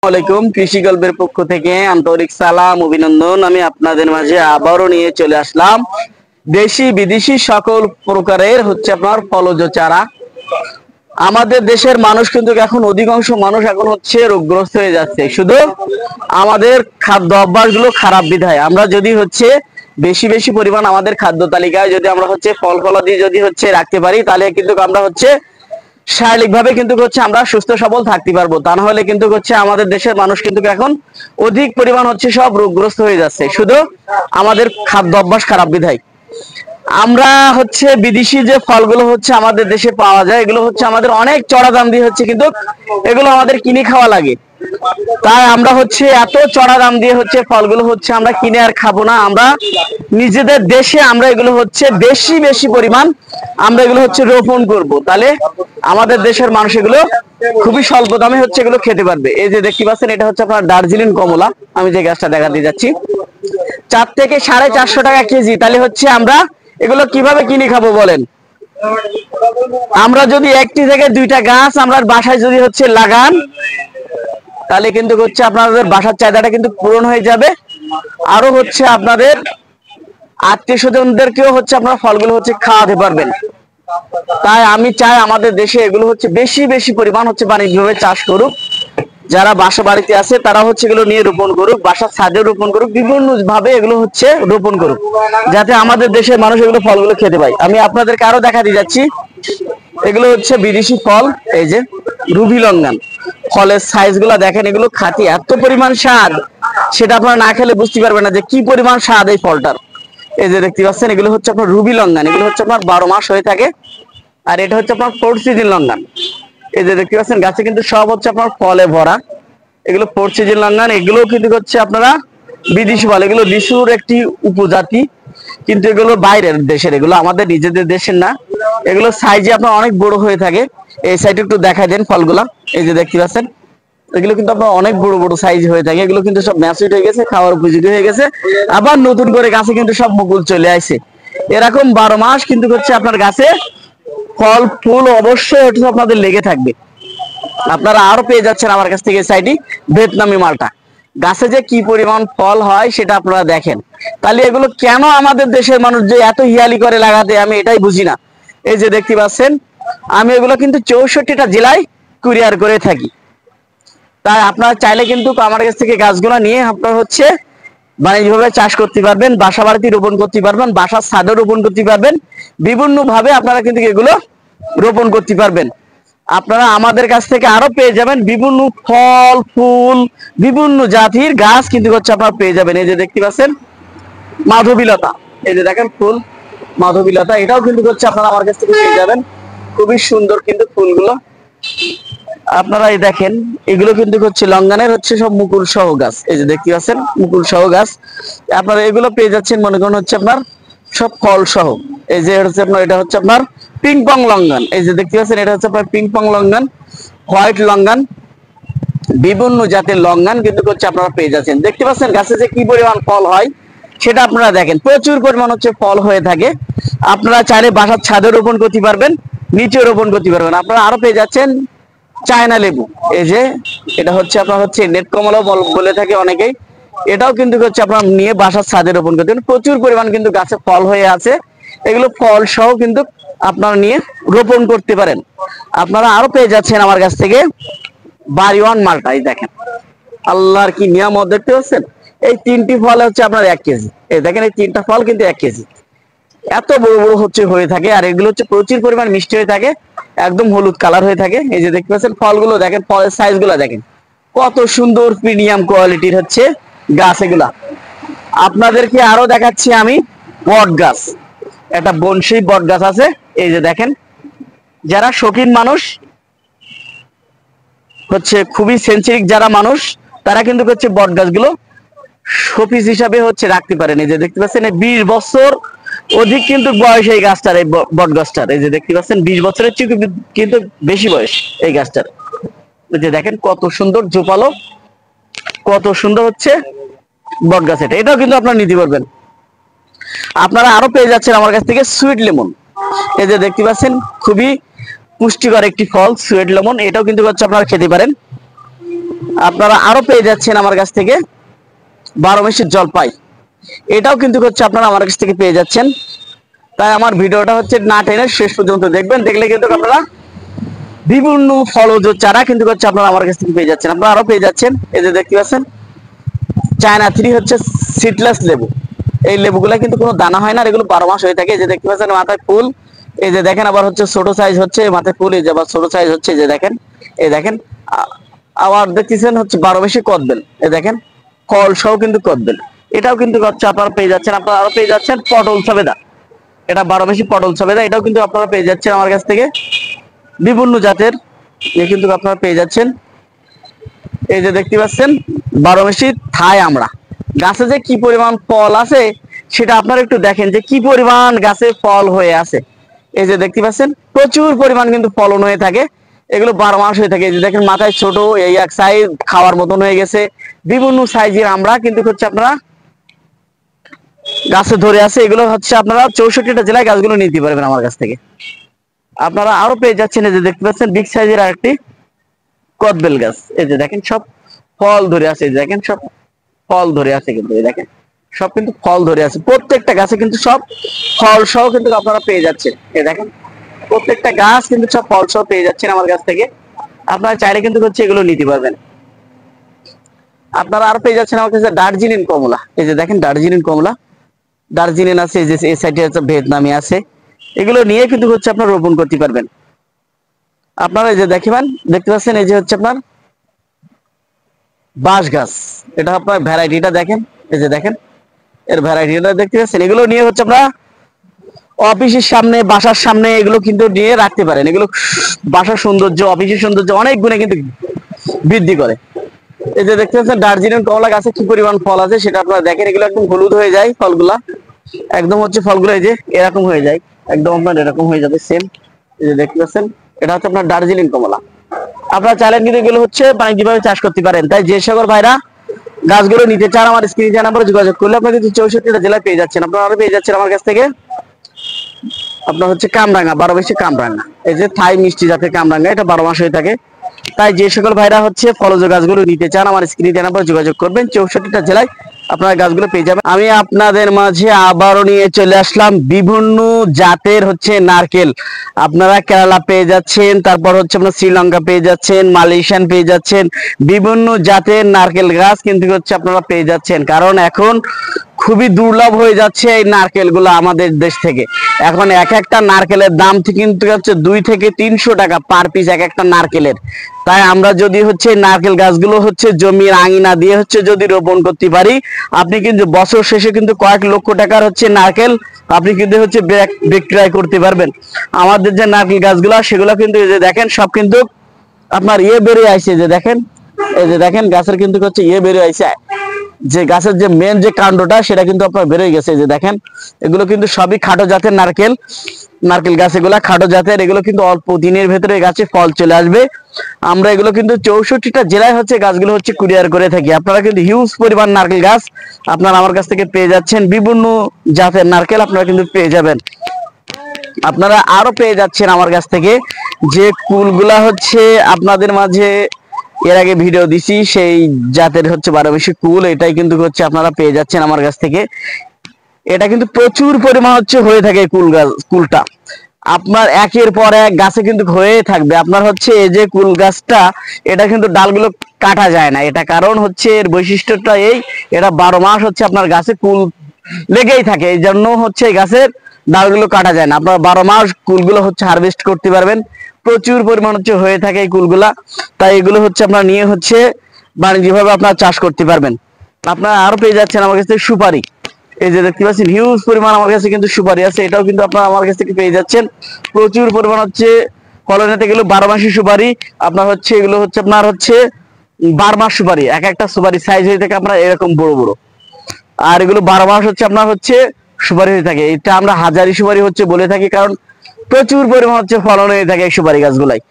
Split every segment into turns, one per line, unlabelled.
আসসালামাইকুম কৃষি গল্পের পক্ষ থেকে আন্তরিক সালাম অভিনন্দন। আমি আপনাদের মাঝে আবারও নিয়ে চলে আসলাম দেশি বিদেশি সকল প্রকারের আপনার ফলজ চারা। আমাদের দেশের মানুষ কিন্তু এখন অধিকাংশ মানুষ এখন রোগগ্রস্ত হয়ে যাচ্ছে, শুধু আমাদের খাদ্য অভ্যাস গুলো খারাপ বিধায়। আমরা যদি বেশি বেশি পরিমাণ আমাদের খাদ্য তালিকায় যদি আমরা ফল ফলাদি যদি রাখতে পারি, তাহলে কিন্তু আমরা শারীরিক ভাবে কিন্তু আমরা সুস্থ সবল থাকতে পারবো। তা না হলে কিন্তু আমাদের দেশের মানুষ কিন্তু এখন অধিক পরিমাণ সব রোগগ্রস্ত হয়ে যাচ্ছে, শুধু আমাদের খাদ্য অভ্যাস খারাপ বিধায়। আমরা বিদেশি যে ফলগুলো আমাদের দেশে পাওয়া যায়, এগুলো আমাদের অনেক চড়া দাম দিয়ে কিন্তু এগুলো আমাদের কিনে খাওয়া লাগে। তাই আমরা এত চড়া দাম দিয়ে ফলগুলো আমরা কিনে আর খাবো না। আমরা নিজেদের দেশে আমরা এগুলো বেশি বেশি পরিমাণ আমরা এগুলো রোপণ করব, তাহলে আমাদের দেশের মানুষ এগুলো খুবই স্বল্প দামে এগুলো খেতে পারবে। এই যে দেখতে পাচ্ছেন, এটা আপনার দার্জিলিং কমলা। আমি যে গাছটা দেখাতে যাচ্ছি, 4 থেকে 450 টাকা কেজি। তাহলে আমরা এগুলো কিভাবে কিনে খাবো বলেন? আমরা যদি একটি থেকে দুইটা গাছ আমরা বাসায় যদি লাগান, তাহলে কিন্তু আপনাদের বাসার চাহিদাটা কিন্তু পূরণ হয়ে যাবে। আরো আপনাদের আত্মীয় স্বজনদেরকেও আপনারা ফলগুলো খাওয়াতে পারবেন। তাই আমি চাই আমাদের দেশে এগুলো বেশি বেশি পরিমাণ বাণিজ্যিকভাবে চাষ করুক। যারা বাসা বাড়িতে আছে তারা এগুলো নিয়ে রোপণ করুক, বাসার ছাদে রোপণ করুক, বিভিন্ন ভাবে এগুলো রোপণ করুক, যাতে আমাদের দেশের মানুষ এগুলো ফলগুলো খেতে পায়। আমি আপনাদেরকে আরো দেখাতে যাচ্ছি, এগুলো বিদেশি ফল। এই যে রুবি লঙ্ঘন, ফলের সাইজ গুলা দেখেন, এগুলো খাতি এত পরিমাণ স্বাদ, সেটা আপনারা না খেলে বুঝতে পারবেন না যে কি পরিমাণ স্বাদ এই ফলটার। এই যে দেখতে পাচ্ছেন, এগুলো আপনার রুবি লঙ্ঘন। এগুলো আপনার 12 মাস হয়ে থাকে। আর এটা আপনার 4 সিজন লঙ্ঘন। এই যে দেখতে পাচ্ছেন, গাছে কিন্তু সব আপনার ফলে ভরা। এগুলো 4 সিজন লঙ্ঘন। এগুলো কিন্তু আপনারা বিদেশি ফল, এগুলো লিচুর একটি উপজাতি, কিন্তু এগুলো বাইরের দেশের, এগুলো আমাদের নিজেদের দেশের না। এগুলো সাইজে আপনার অনেক বড় হয়ে থাকে। এই সাইডে একটু দেখা দেন ফলগুলা। এই যে দেখতে পাচ্ছেন, এগুলো কিন্তু আপনার অনেক বড় বড় সাইজ হয়ে থাকে। এগুলো কিন্তু সব ম্যাচুরড হয়ে গেছে, খাওয়ার উপযোগী হয়ে গেছে। আবার নতুন করে গাছে কিন্তু সব মুকুল চলে আসে। এরকম 12 মাস কিন্তু আপনার গাছে ফল ফুল অবশ্যই আপনাদের লেগে থাকবে। আপনারা আরো পেয়ে যাচ্ছেন আমার কাছ থেকে সাইডি ভিয়েতনামি মালটা। গাছে যে কি পরিমাণ ফল হয় সেটা আপনারা দেখেন। তাহলে এগুলো কেন আমাদের দেশের মানুষ যে এত হিয়ালি করে লাগাতে, আমি এটাই বুঝি না। এই যে দেখতে পাচ্ছেন, আমি এগুলো কিন্তু 64টা জেলায় কুরিয়ার করে থাকি। তাই আপনারা চাইলে কিন্তু আমার কাছ থেকে গাছগুলো নিয়ে আপনারা বাণিজ্যিকভাবে চাষ করতে পারবেন, বাসা বাড়িতে রোপণ করতে পারবেন, বাসার ছাদে রোপণ করতে পারবেন। বিভিন্ন ভাবে আপনারা কিন্তু এগুলো রোপণ করতে পারবেন। আপনারা আমাদের কাছ থেকে আরো পেয়ে যাবেন বিভিন্ন ফল ফুল, বিভিন্ন জাতির গাছ কিন্তু আপনারা পেয়ে যাবেন। এই যে দেখতে পাচ্ছেন মাধবীলতা, এই যে দেখেন ফুল মাধবীলতা, এটাও কিন্তু আপনারা আমার কাছ থেকে পেয়ে যাবেন। খুবই সুন্দর কিন্তু ফুলগুলো আপনারা এই দেখেন। এগুলো কিন্তু লঙ্ঘনের সব মুকুল সহ গাছ। এই যে দেখতে পাচ্ছেন মুকুল সহ গাছ। আপনারা এগুলো পেয়ে যাচ্ছেন মনে করেন আপনার সব ফল সহ। এই যে আপনার এটা আপনার পিং পং লঙ্ঘন। এই যে দেখতে পাচ্ছেন, এটা আপনার পিং পং লঙ্ঘন, হোয়াইট লঙ্ঘন, বিভিন্ন জাতের লঙ্ঘন কিন্তু আপনারা পেয়ে যাচ্ছেন। দেখতে পাচ্ছেন গাছে যে কি পরিমাণ ফল হয় সেটা আপনারা দেখেন, প্রচুর পরিমাণ ফল হয়ে থাকে। আপনারা চাইলে বাসার ছাদে রোপণ করতে পারবেন, নিচে রোপণ করতে পারবেন। আপনারা আরো পেয়ে যাচ্ছেন চায়না লেবু। এই যে এটা আপনার নেট কমলা বলে থাকে অনেকেই। এটাও কিন্তু আপনার নিয়ে বাসার ছাদে রোপণ করতে পারেন। প্রচুর পরিমাণ কিন্তু গাছে ফল হয়ে আছে, এগুলো ফল সহ কিন্তু আপনারা নিয়ে রোপণ করতে পারেন। আপনারা আরো পেয়ে যাচ্ছেন আমার কাছ থেকে বাড়িওয়ান মালটা। এই দেখেন আল্লাহর কি নিয়ামত, দেখতে পাচ্ছেন এই 3টি ফল আপনার 1 কেজি। এই দেখেন এই 3টা ফল কিন্তু 1 কেজি, এত বড় বড় হয়ে থাকে। আর এগুলো প্রচুর পরিমাণ মিষ্টি হয়ে থাকে, একদম হলুদ কালার হয়ে থাকে। এই যে দেখতে পাচ্ছেন ফলগুলো দেখেন, ফলের সাইজ গুলা দেখেন, কত সুন্দর প্রিমিয়াম কোয়ালিটির গাছ এগুলা। আপনাদেরকে আরো দেখাচ্ছি আমি বট গাছ। একটা বনশী বট গাছ আছে। এই যে দেখেন, যারা শৌখিন মানুষ খুবই সেন্সিটিভ যারা মানুষ, তারা কিন্তু বট গাছগুলো শোপিস হিসাবে রাখতে পারেন। এই যে দেখতে পাচ্ছেন 20 বছর অধিক কিন্তু বয়স এই গাছটার, এই বট গাছটার। এই যে দেখতে পাচ্ছেন 20 বছরের চেয়ে কিন্তু বেশি বয়স এই গাছটার। এই যে দেখেন কত সুন্দর জোপালো, কত সুন্দর বট গাছ। এটাও কিন্তু আপনারা নিতে পারবেন। আপনারা আরো পেয়ে যাচ্ছেন আমার কাছ থেকে সুইট লেমন। এই যে দেখতে পাচ্ছেন খুবই পুষ্টিকর একটি ফল সুইট লেমন, এটাও কিন্তু আপনারা খেতে পারেন। আপনারা আরো পেয়ে যাচ্ছেন আমার কাছ থেকে 12 মাসের জলপাই, এটাও কিন্তু হচ্ছে আপনারা আমার কাছ থেকে পেয়ে যাচ্ছেন। তাই আমার ভিডিওটা হচ্ছে না টেনে শেষ পর্যন্ত দেখবেন, দেখলে কিন্তু আপনারা বিভিন্ন ফলজ চারা কিন্তু হচ্ছে আপনারা আমার কাছ থেকে পেয়ে যাচ্ছেন। আপনারা আরো পেয়ে যাচ্ছেন, এই যে দেখতে পাচ্ছেন চায়না 3 হচ্ছে সিডলেস লেবু। এই লেবুগুলা কিন্তু কোনো দানা হয় না, এগুলো 12 মাস হয়ে থাকে। এই যে দেখতে পাচ্ছেন মাথায় ফুল, এই যে দেখেন আবার হচ্ছে ছোট সাইজ হচ্ছে মাথায় ফুল, এই যে আবার ছোট সাইজ হচ্ছে, এই যে দেখেন, এই দেখেন আবার দেখতেছেন হচ্ছে 12 মাসে কদবেল, এই দেখেন ফল সহ কিন্তু কদবেল, এটাও কিন্তু হচ্ছে আপনারা পেয়ে যাচ্ছেন। আপনারা আরো পেয়ে যাচ্ছেন পটল সবেদা, এটা 12 মাসি পটল সবেদা, এটাও কিন্তু আপনারা পেয়ে যাচ্ছেন আমার কাছ থেকে বিভিন্ন জাতের, এ কিন্তু আপনারা পেয়ে যাচ্ছেন। এই যে দেখতে পাচ্ছেন 12 মাসি থাই আমরা, গাছে যে কি পরিমাণ ফল আছে সেটা আপনারা একটু দেখেন যে কি পরিমাণ গাছে ফল হয়ে আছে। এই যে দেখতে পাচ্ছেন প্রচুর পরিমাণ কিন্তু ফলন হয়ে থাকে, এগুলো 12 মাস হয়ে থাকে। এই যে দেখেন মাথায় ছোট, এই এক সাইজ খাওয়ার মতন হয়ে গেছে, বিভিন্ন সাইজের আমরা কিন্তু হচ্ছে আপনারা গাছে ধরে আছে। এগুলো হচ্ছে আপনারা 64টা জেলায় গাছগুলো নিতে পারবেন আমার কাছ থেকে। আপনারা আরো পেয়ে যাচ্ছেন, এই যে দেখতে পাচ্ছেন বিগ সাইজের আরেকটি কদবেল গাছ, এই যে দেখেন সব ফল ধরে আছে, এই যে দেখেন সব ফল ধরে আছে, কিন্তু এই দেখেন সব কিন্তু ফল ধরে আছে, প্রত্যেকটা গাছে কিন্তু সব ফল সহ কিন্তু আপনারা পেয়ে যাচ্ছেন। এই দেখেন প্রত্যেকটা গাছ কিন্তু সব ফল সহ পেয়ে যাচ্ছেন আমার কাছ থেকে। আপনারা চাইলে কিন্তু হচ্ছে এগুলো নিতে পারবেন। আপনারা আরো পেয়ে যাচ্ছেন আমার কাছে দার্জিলিং কমলা, এই যে দেখেন দার্জিলিং কমলা, দার্জিলিং আছে, এই যে এই সাইডে হচ্ছে ভিয়েতনামি আছে, এগুলো নিয়ে কিন্তু হচ্ছে আপনারা রোপণ করতে পারবেন। আপনারা এই যে দেখবেন দেখতে পাচ্ছেন এই যে হচ্ছে আপনার বাঁশ গাছ, এটা আপনার ভ্যারাইটিটা দেখেন, এই যে দেখেন এর ভ্যারাইটিটা দেখতে পাচ্ছেন। এগুলো নিয়ে হচ্ছে আমরা অফিসের সামনে, বাসার সামনে এগুলো কিন্তু নিয়ে রাখতে পারেন। এগুলো বাসার সৌন্দর্য, অফিসের সৌন্দর্য অনেক গুণে কিন্তু বৃদ্ধি করে। এই যে দেখতে পাচ্ছেন দার্জিলিং কমলা গাছে কি পরিমাণ ফল আছে সেটা আপনারা দেখেন, এগুলো একদম হলুদ হয়ে যায় ফলগুলা, একদম হচ্ছে ফলগুলো এই যে এরকম হয়ে যায়, একদম আপনার এরকম হয়ে যাবে সেম। এই যে দেখতে পাচ্ছেন এটা হচ্ছে আপনার দার্জিলিং কমলা। আপনারা চাইলেন কিন্তু এগুলো হচ্ছে বাণিজ্যিকভাবে চাষ করতে পারেন। তাই যে সকল ভাইরা গাছগুলো নিতে চান আমার স্ক্রিনে দেওয়া নাম্বারে যোগাযোগ করলে আপনারা কিন্তু 64টা জেলায় পেয়ে যাচ্ছেন। আপনারা আরো পেয়ে যাচ্ছেন আমার কাছ থেকে আপনার হচ্ছে কামরাঙ্গা, 12 মাসে কামরাঙ্গা, এই যে থাই মিষ্টি জাতের কামরাঙ্গা, এটা 12 মাস হয়ে থাকে। তাই যে সকল ভাইরা হচ্ছে ফলজ গাছগুলো নিতে চান আমার স্ক্রিনে দেওয়া নাম্বারে যোগাযোগ করবেন, 64টা জেলায় আপনারা গাছগুলো পেয়ে যাবেন। আমি আপনাদের মাঝে আবারও নিয়ে চলে আসলাম বিভিন্ন জাতের হচ্ছে নারকেল। আপনারা কেরালা পেয়ে যাচ্ছেন, তারপর হচ্ছে আপনার শ্রীলঙ্কা পেয়ে যাচ্ছেন, মালয়েশিয়ান পেয়ে যাচ্ছেন, বিভিন্ন জাতের নারকেল গাছ কিন্তু হচ্ছে আপনারা পেয়ে যাচ্ছেন। কারণ এখন খুবই দুর্লভ হয়ে যাচ্ছে এই নারকেল গুলো আমাদের দেশ থেকে। এখন এক একটা নারকেলের দাম কিন্তু হচ্ছে 2 থেকে 300 টাকা পার পিস এক একটা নারকেলের। তাই আমরা যদি হচ্ছে নারকেল গাছগুলো হচ্ছে জমির আঙিনা দিয়ে হচ্ছে যদি রোপণ করতে পারি, আপনি কিন্তু বছর শেষে কিন্তু কয়েক লক্ষ টাকার হচ্ছে নারকেল আপনি কিন্তু হচ্ছে বিক্রয় করতে পারবেন। আমাদের যে নারকেল গাছগুলো সেগুলো কিন্তু এই যে দেখেন সব কিন্তু আপনার বেরিয়ে আইছে, যে দেখেন এই যে দেখেন গাছের কিন্তু হচ্ছে বেরিয়ে আইছে, যে গাছের যে মেন যে কাণ্ডটা সেটা কিন্তু আপনার বেরোয় গেছে। যে দেখেন এগুলো কিন্তু সবই খাটো জাতের নারকেল, নারকেল গাছ এগুলা খাটো জাতের, এগুলো কিন্তু অল্প দিনের ভেতরে গাছে ফল চলে আসবে। আমরা এগুলো কিন্তু 64টা জেলায় হচ্ছে গাছগুলো হচ্ছে কুরিয়ার করে থাকি। আপনারা কিন্তু হিউজ পরিমাণ নারকেল গাছ আপনারা আমার কাছ থেকে পেয়ে যাচ্ছেন, বিভিন্ন জাতের নারকেল আপনারা কিন্তু পেয়ে যাবেন। আপনারা আরো পেয়ে যাচ্ছেন আমার কাছ থেকে যে কুলগুলা হচ্ছে আপনাদের মাঝে এর আগে ভিডিও দিছি, সেই জাতের হচ্ছে 12 মাসি কুল, এটাই কিন্তু হচ্ছে আপনারা পেয়ে যাচ্ছেন আমার কাছ থেকে। এটা কিন্তু প্রচুর পরিমাণ হচ্ছে হয়ে থাকে কুল গাছ, কুলটা আপনার একের পর এক গাছে কিন্তু হয়ে থাকবে। আপনার হচ্ছে এই যে কুল গাছটা, এটা কিন্তু ডালগুলো কাটা যায় না, এটা কারণ হচ্ছে এর বৈশিষ্ট্যটা এই, এটা 12 মাস হচ্ছে আপনার গাছে কুল লেগেই থাকে, এই জন্য হচ্ছে এই গাছের ডালগুলো কাটা যায় না। আপনার 12 মাস কুলগুলো হচ্ছে হারভেস্ট করতে পারবেন, প্রচুর পরিমাণ হচ্ছে হয়ে থাকে এই কুলগুলা। তাই এগুলো হচ্ছে আপনার নিয়ে হচ্ছে বাণিজ্যিকভাবে আপনার চাষ করতে পারবেন। আপনারা আরো পেয়ে যাচ্ছেন আমার কাছ থেকে সুপারি, এই যে দেখতে পাচ্ছেন হিউজ পরিমাণ আমার কাছে কিন্তু সুপারি আছে, এটাও কিন্তু আপনারা আমার কাছ থেকে পেয়ে যাচ্ছেন। প্রচুর পরিমাণ হচ্ছে ফলন হতে গেলে 12 মাসি সুপারি আপনার হচ্ছে, এগুলো হচ্ছে আপনার হচ্ছে 12 মাস সুপারি, এক একটা সুপারি সাইজ হয়ে থাকে আপনার এরকম বড় বড়, আর এগুলো 12 মাস হচ্ছে আপনার হচ্ছে সুপারি হয়ে থাকে। এটা আমরা হাজারি সুপারি হচ্ছে বলে থাকি, কারণ প্রচুর পরিমাণ হচ্ছে ফলন হয়ে থাকে এই সুপারি গাছগুলাই।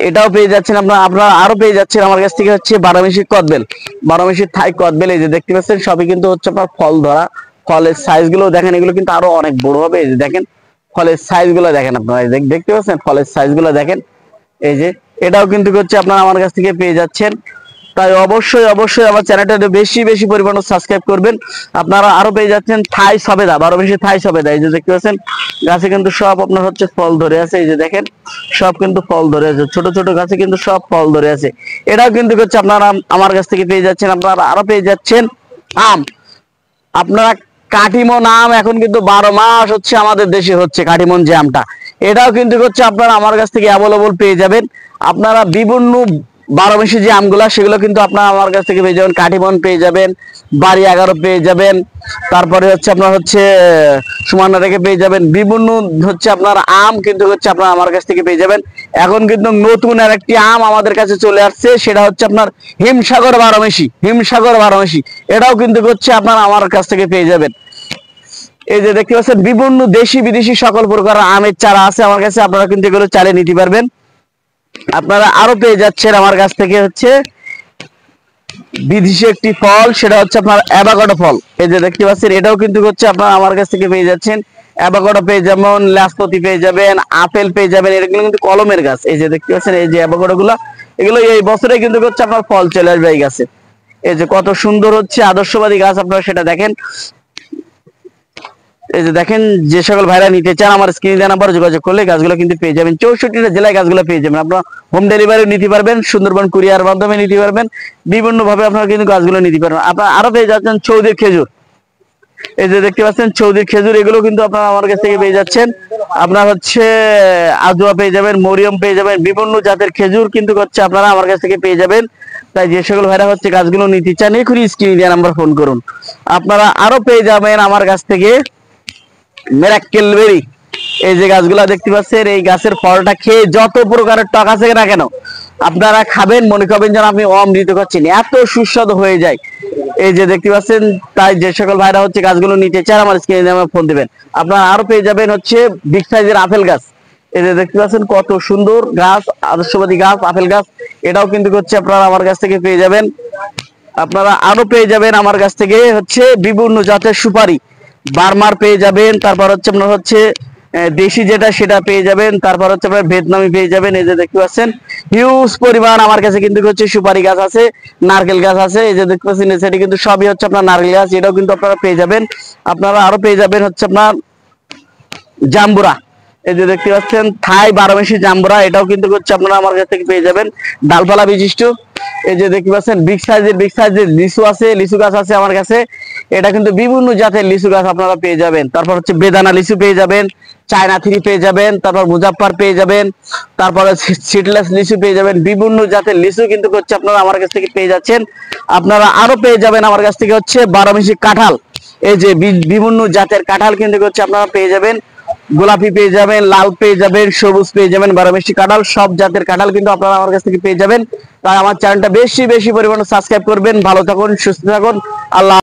এটাও পেয়ে যাচ্ছেন আপনারা। আপনারা আরো পেয়ে যাচ্ছেন আমার কাছ থেকে হচ্ছে 12 মাসি কদবেল, 12 মাসি থাই কদবেল, এই যে দেখতে পাচ্ছেন সবই কিন্তু হচ্ছে আপনার ফল ধরা। ফলের সাইজ গুলো দেখেন, এগুলো কিন্তু আরো অনেক বড় হবে। এই যে দেখেন ফলের সাইজ গুলো দেখেন, আপনারা দেখতে পাচ্ছেন ফলের সাইজ গুলো দেখেন, এই যে এটাও কিন্তু হচ্ছে আপনারা আমার কাছ থেকে পেয়ে যাচ্ছেন। তাই অবশ্যই অবশ্যই আমার চ্যানেলটা বেশি বেশি পরিমাণে সাবস্ক্রাইব করবেন। আপনারা আরো পেয়ে যাচ্ছেন থাই সবেদা, 12 বেশি থাই সবেদা। এই যে দেখতে পাচ্ছেন গাছে কিন্তু সব আপনার হচ্ছে ফল ধরে আছে। এই যে দেখেন সব কিন্তু ফল ধরে আছে, ছোট ছোট গাছে কিন্তু সব ফল ধরে আছে। এটাও কিন্তু হচ্ছে আপনারা আমার কাছ থেকে পেয়ে যাচ্ছেন। আপনারা আরো পেয়ে যাচ্ছেন আম। আপনারা কাটিমন আম এখন কিন্তু 12 মাস হচ্ছে আমাদের দেশে হচ্ছে কাটিমন যে আমটা, এটাও কিন্তু হচ্ছে আপনারা আমার কাছ থেকে অ্যাভেলেবল পেয়ে যাবেন। আপনারা বিভিন্ন 12 মাসি যে আমগুলা সেগুলো কিন্তু আপনারা আমার কাছ থেকে পেয়ে যাবেন। কাটিমন পেয়ে যাবেন, বাড়ি 11 পেয়ে যাবেন, তারপরে হচ্ছে আপনার হচ্ছে সুমানা রেখে পেয়ে যাবেন। বিভিন্ন হচ্ছে আপনার আম কিন্তু হচ্ছে আপনারা আমার কাছ থেকে পেয়ে যাবেন। এখন কিন্তু নতুন আর একটি আম আমাদের কাছে চলে আসছে, সেটা হচ্ছে আপনার হিমসাগর 12 মাসি। হিমসাগর 12 মাসি এটাও কিন্তু হচ্ছে আপনারা আমার কাছ থেকে পেয়ে যাবেন। এই যে দেখতে পাচ্ছেন বিভিন্ন দেশি বিদেশি সকল প্রকার আমের চারা আছে আমার কাছে, আপনারা কিন্তু এগুলো চালিয়ে নিতে পারবেন। আপনারা আরো পেয়ে যাচ্ছেন আমার কাছ থেকে হচ্ছে বিদেশি একটি ফল, সেটা হচ্ছে আপনার অ্যাভোকাডো ফল। এই যে দেখতে পাচ্ছেন এটাও কিন্তু হচ্ছে আপনারা আমার কাছ থেকে পেয়ে যাচ্ছেন। অ্যাভোকাডো পেয়ে যাবেন, নাশপাতি পেয়ে যাবেন, আপেল পেয়ে যাবেন। এগুলো কিন্তু কলমের গাছ। এই যে দেখতে পাচ্ছেন এই যে অ্যাভোকাডো গুলা, এগুলো এই বছরে কিন্তু হচ্ছে আপনার ফল চলে আসবে এই গাছে। এই যে কত সুন্দর হচ্ছে আদর্শবাদী গাছ, আপনারা সেটা দেখেন। এই যে দেখেন যে সকল ভাইরা নিতে চান আমার স্ক্রিনে দেওয়া নাম্বারে যোগাযোগ করলে গাছগুলো কিন্তু পেয়ে যাবেন। 64টা জেলায় গাছগুলো পেয়ে যাবেন। আপনারা হোম ডেলিভারি নিতে পারবেন, সুন্দরবন কুরিয়ার মাধ্যমে নিতে পারবেন, বিভিন্ন ভাবে আপনারা কিন্তু গাছগুলো নিতে পারবেন। আপনারা আরো পেয়ে যাচ্ছেন চৌদির খেজুর। এই যে দেখতে পাচ্ছেন চৌদির খেজুর, এগুলো কিন্তু আপনারা আমার কাছ থেকে পেয়ে যাচ্ছেন। আপনার হচ্ছে আদুয়া পেয়ে যাবেন, মরিয়ম পেয়ে যাবেন, বিভিন্ন জাতের খেজুর কিন্তু হচ্ছে আপনারা আমার কাছ থেকে পেয়ে যাবেন। তাই যে সকল ভাইরা হচ্ছে গাছগুলো নিতে চান এখনই স্ক্রিনে দেওয়া নাম্বার ফোন করুন। আপনারা আরো পেয়ে যাবেন আমার কাছ থেকে মেরাক্কেল বেরি। এই যে গাছগুলা দেখতে পাচ্ছেন, এই গাছের ফলটা খেয়ে যত প্রকারের টক আছে না কেন আপনারা খাবেন, মনে করবেন যেন আপনি অমৃত খাচ্ছেন, এত সুস্বাদু হয়ে যায়। এই যে দেখতে পাচ্ছেন, তাই যে সকল ভাইরা হচ্ছে গাছগুলো নিতে চান আমার স্ক্রিনে ফোন দিবেন। আপনারা আরো পেয়ে যাবেন হচ্ছে বিগ সাইজের আপেল গাছ। এই যে দেখতে পাচ্ছেন কত সুন্দর গাছ, আদর্শবাদী গাছ, আপেল গাছ। এটাও কিন্তু হচ্ছে আপনারা আমার কাছ থেকে পেয়ে যাবেন। আপনারা আরো পেয়ে যাবেন আমার কাছ থেকে হচ্ছে বিভিন্ন জাতের সুপারি, বার্মার পেয়ে যাবেন, তারপর হচ্ছে আপনার হচ্ছে দেশি যেটা সেটা পেয়ে যাবেন, তারপর হচ্ছে আপনার ভিয়েতনামি পেয়ে যাবেন। এই যে দেখতে পাচ্ছেন হিউজ পরিমাণ আমার কাছে কিন্তু হচ্ছে সুপারি গাছ আছে, নারকেল গাছ আছে। এই যে দেখতে পাচ্ছেন সেটা কিন্তু সবই হচ্ছে আপনার নারকেল গাছ, এটাও কিন্তু আপনারা পেয়ে যাবেন। আপনারা আরো পেয়ে যাবেন হচ্ছে আপনার জাম্বুরা। এই যে দেখতে পাচ্ছেন থাই 12 মাসি জাম্বুরা, এটাও কিন্তু হচ্ছে আপনারা আমার কাছ থেকে পেয়ে যাবেন, ডালপালা বিশিষ্ট। এই যে দেখতে পাচ্ছেন বিগ সাইজের লিচু আছে, লিচু গাছ আছে আমার কাছে। এটা কিন্তু বিভিন্ন জাতের লিচু গাছ আপনারা পেয়ে যাবেন। তারপর হচ্ছে বেদানা লিচু পেয়ে যাবেন, চায়না থ্রি পেয়ে যাবেন, তারপর মুজাফফর পেয়ে যাবেন, তারপরে সিডলেস লিচু পেয়ে যাবেন। বিভিন্ন জাতের লিচু কিন্তু হচ্ছে আপনারা আমার কাছ থেকে পেয়ে যাচ্ছেন। আপনারা আরো পেয়ে যাবেন আমার কাছ থেকে হচ্ছে 12 মাসি কাঁঠাল। এই যে বিভিন্ন জাতের কাঁঠাল কিন্তু হচ্ছে আপনারা পেয়ে যাবেন। গোলাপি পেয়ে যাবেন, লাল পেয়ে যাবেন, সবুজ পেয়ে যাবেন, 12 মাসি কাঁঠাল, সব জাতের কাঁঠাল কিন্তু আপনারা আমার কাছ থেকে পেয়ে যাবেন। তাই আমার চ্যানেলটা বেশি বেশি পরিমাণে সাবস্ক্রাইব করবেন। ভালো থাকুন, সুস্থ থাকুন, আল্লাহ।